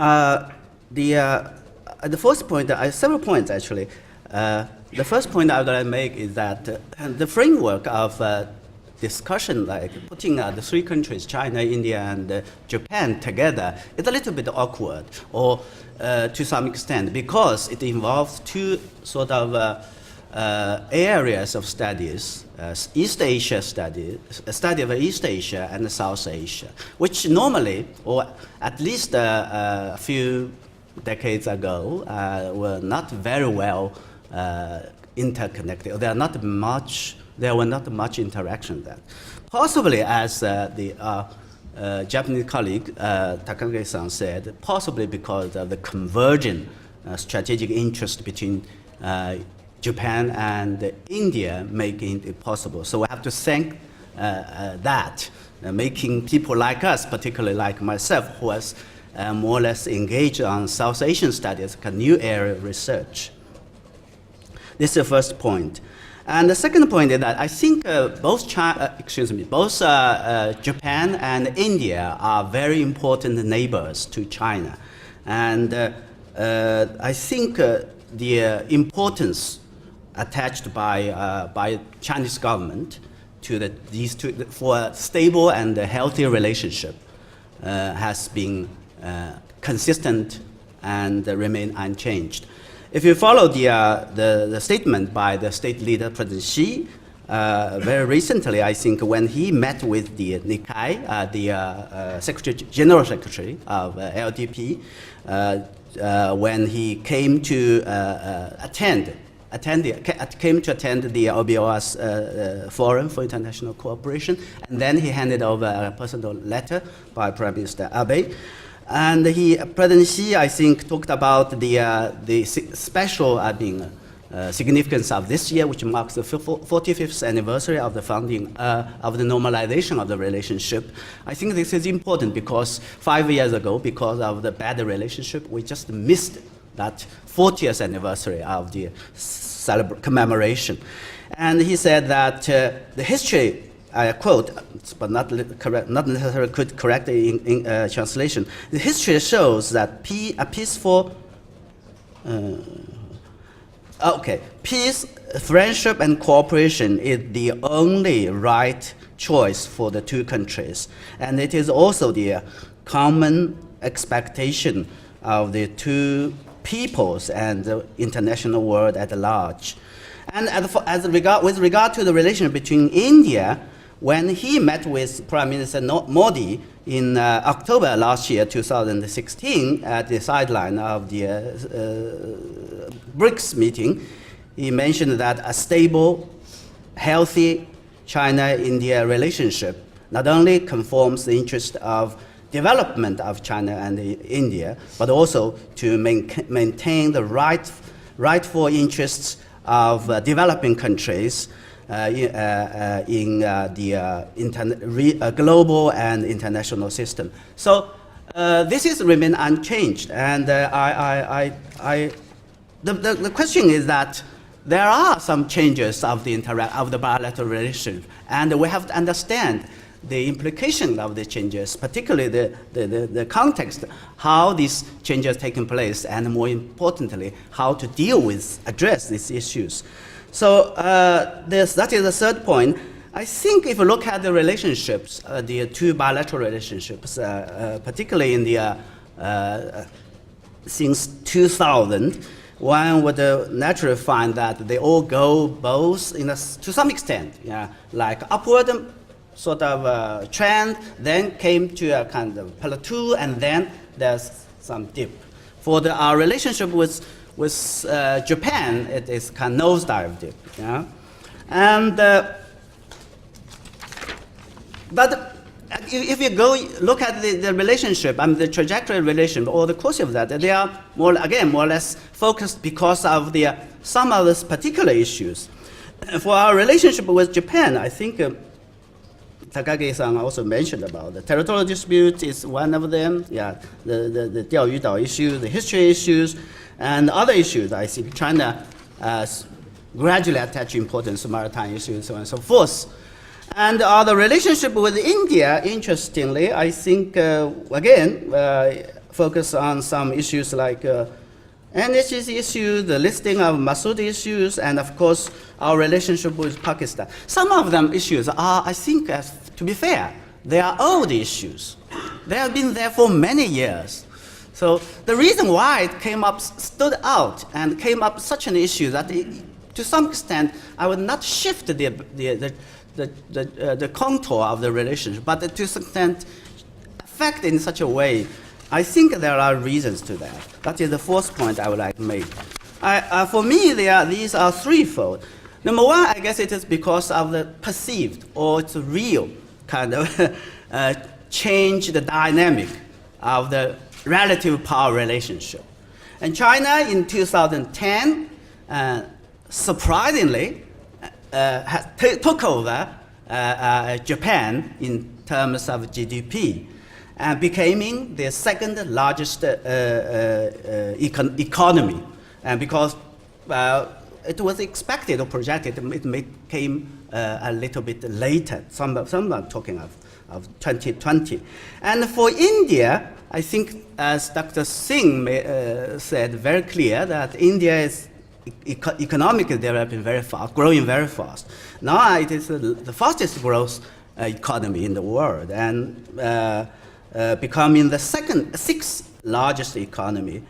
The first point, several points actually. The first point I'm going to make is that the framework of discussion, like putting the three countries, China, India, and Japan together, is a little bit awkward, or to some extent, because it involves two sort of areas of studies, East Asia studies, a study of East Asia and South Asia, which normally, or at least a few decades ago, were not very well interconnected. There were not much interaction there. Possibly, as the Japanese colleague Takagi-san said, possibly because of the convergent strategic interest between Japan and India making it possible. So we have to thank that, making people like us, particularly like myself, who was more or less engaged on South Asian studies, a new area of research. This is the first point. And the second point is that I think both Japan and India are very important neighbors to China. And I think the importance attached by Chinese government to these two, for a stable and a healthy relationship has been consistent and remain unchanged. If you follow the statement by the state leader, President Xi, very recently, I think, when he met with the Nikai, the General Secretary of LDP, when he came to attend the OBOS Forum for International Cooperation, and then he handed over a personal letter by Prime Minister Abe. And President Xi, I think, talked about the special significance of this year, which marks the 45th anniversary of the founding of the normalization of the relationship. I think this is important because 5 years ago, because of the bad relationship, we just missed that 40th anniversary of the commemoration. And he said that the history, I quote, but not necessarily could correct in translation. The history shows that peace, friendship, and cooperation is the only right choice for the two countries, and it is also the common expectation of the two peoples and the international world at large. And with regard to the relationship between India, when he met with Prime Minister Modi in October last year, 2016, at the sideline of the BRICS meeting, he mentioned that a stable, healthy China-India relationship not only conforms the interest of development of China and India, but also to maintain the rightful interests of developing countries in the global and international system. So this is remain unchanged, and the question is that there are some changes of the bilateral relationship, and we have to understand the implication of the changes, particularly the context, how these changes taking place, and more importantly, how to address these issues. So that is the third point. I think if you look at the relationships, the two bilateral relationships, particularly in the since 2000, one would naturally find that they all go both to some extent, like upward sort of trend, then came to a kind of plateau, and then there's some dip. For our relationship with Japan, it is kind of nosedive dip, and but if you go look at the relationship and the trajectory relationship or the course of that, they are more or less focused because of some of these particular issues. For our relationship with Japan, I think Takagi-san also mentioned about the territorial dispute is one of them. The Diaoyu issue, the history issues, and other issues. I think China gradually attach importance to maritime issues and so on and so forth. And the relationship with India, interestingly, I think, again, focus on some issues like energy issues, the listing of Masood issues, and of course our relationship with Pakistan. Some of them issues are, I think, to be fair, they are old issues. They have been there for many years. So the reason why it came up, stood out, and came up such an issue that to some extent I would not shift the contour of the relationship, but to some extent affect in such a way. I think there are reasons to that. That is the fourth point I would like to make. For me, these are threefold. Number one, I guess it is because of the perceived or it's real kind of change the dynamic of the relative power relationship. And China in 2010, surprisingly, took over Japan in terms of GDP and becoming the second largest economy. And because it was expected or projected, it came a little bit later. Some are talking of 2020. And for India, I think, as Dr. Singh said very clear, that India is economically developing very fast, growing very fast. Now it is the fastest growth economy in the world, and becoming the sixth largest economy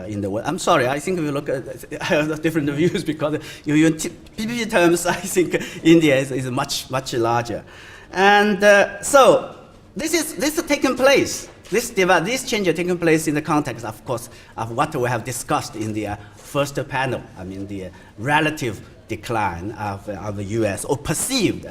in the world. I'm sorry, I think if you look at I have different views because you use PPP terms, I think India is much larger. And so this is taking place. This change is taking place in the context, of course, of what we have discussed in the first panel. I mean, the relative decline of the U.S. or perceived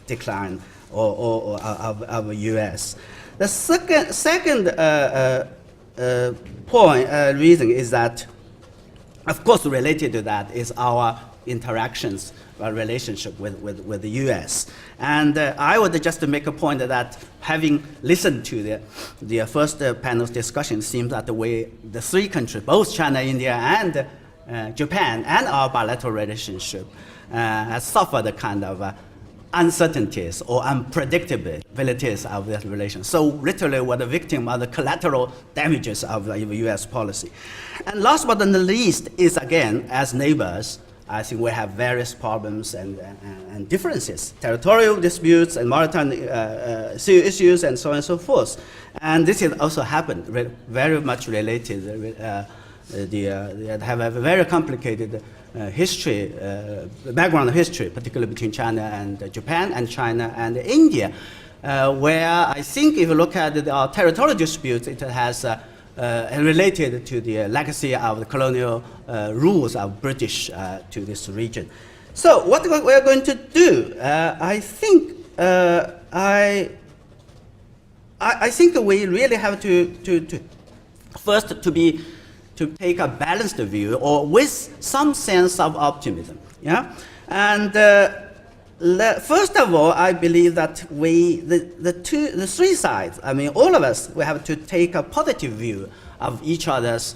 decline of the U.S. The second reason is that, of course, related to that is our interactions, our relationship with the U.S. And I would just make a point that having listened to the first panel's discussion, it seems that the three countries, both China, India, and Japan, and our bilateral relationship has suffered a kind of uncertainties or unpredictabilities of that relation. So literally we're the victim of the collateral damages of the U.S. policy. And last but not least is, again, as neighbors, I think we have various problems and differences, territorial disputes and maritime issues and so on and so forth. And this has also happened, very much related. They have a very complicated history, background history, particularly between China and Japan, and China and India, where I think if you look at our territorial disputes, it has related to the legacy of the colonial rules of British to this region. So what we are going to do, I think I think we really have to first to take a balanced view, or with some sense of optimism. Yeah, and first of all, I believe that the three sides, I mean, all of us, we have to take a positive view of each other's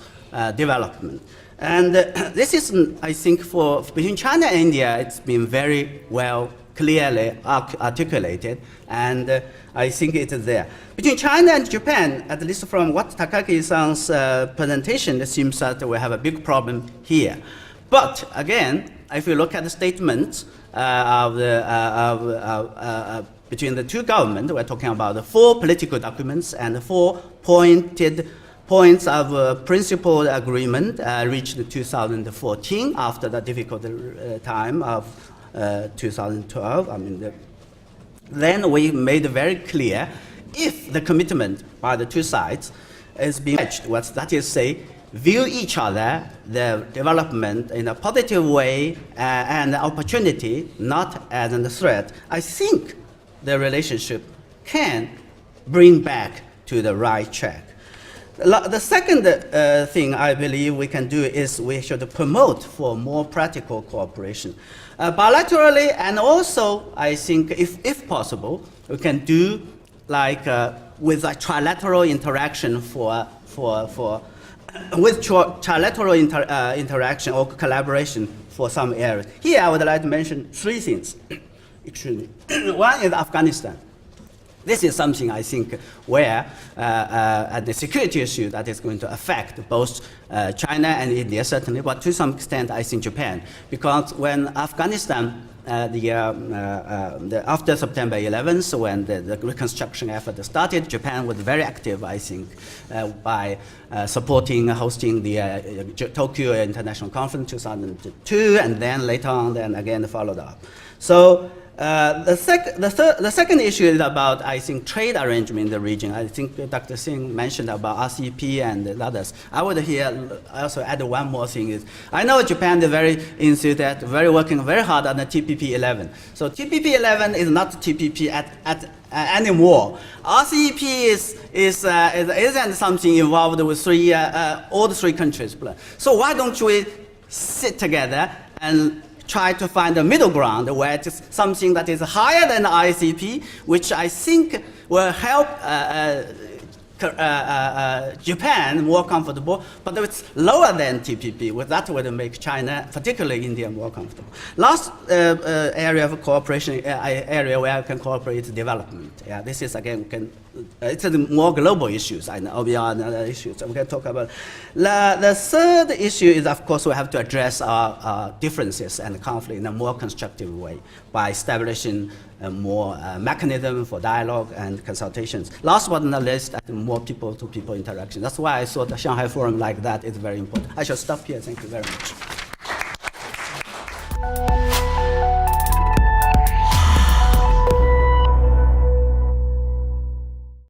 development. And this is, I think, between China and India, it's been very well, clearly articulated, and I think it is there. Between China and Japan, at least from what Takaki-san's presentation, it seems that we have a big problem here. But again, if you look at the statements between the two governments, we're talking about the 4 political documents and the 4 points of principal agreement reached in 2014 after the difficult time of 2012. I mean, then we made very clear if the commitment by the two sides is being matched, that is, say, view each other, the development in a positive way and the opportunity, not as a threat, I think the relationship can bring back to the right track. The second thing I believe we can do is we should promote for more practical cooperation. Bilaterally, and also I think if possible, we can do like with a trilateral interaction with trilateral interaction or collaboration for some areas. Here I would like to mention 3 things. One is Afghanistan. This is something I think where the security issue that is going to affect both China and India certainly, but to some extent I think Japan, because when Afghanistan after September 11th, when the reconstruction effort started, Japan was very active, I think, by hosting the Tokyo International Conference 2002, and then later on, then again followed up. So the second issue is about, I think, trade arrangement in the region. I think Dr. Singh mentioned about RCEP and the others. I would here also add one more thing is, I know Japan is very enthusiastic, working very hard on the TPP-11. So TPP-11 is not TPP anymore. RCEP isn't something involved with all the three countries. So why don't we sit together and try to find a middle ground where it is something that is higher than the ICP, which I think will help Japan more comfortable, but it's lower than TPP. With that would make China, particularly India, more comfortable. Last area of cooperation, area where I can cooperate is development. Yeah, this is again it's a more global issues. I know beyond other issues. So we can talk about. The third issue is, of course, we have to address our differences and conflict in a more constructive way by establishing a more mechanism for dialogue and consultations. Last but not least, more people-to-people interaction. That's why I thought the Shanghai Forum like that is very important. I shall stop here. Thank you very much.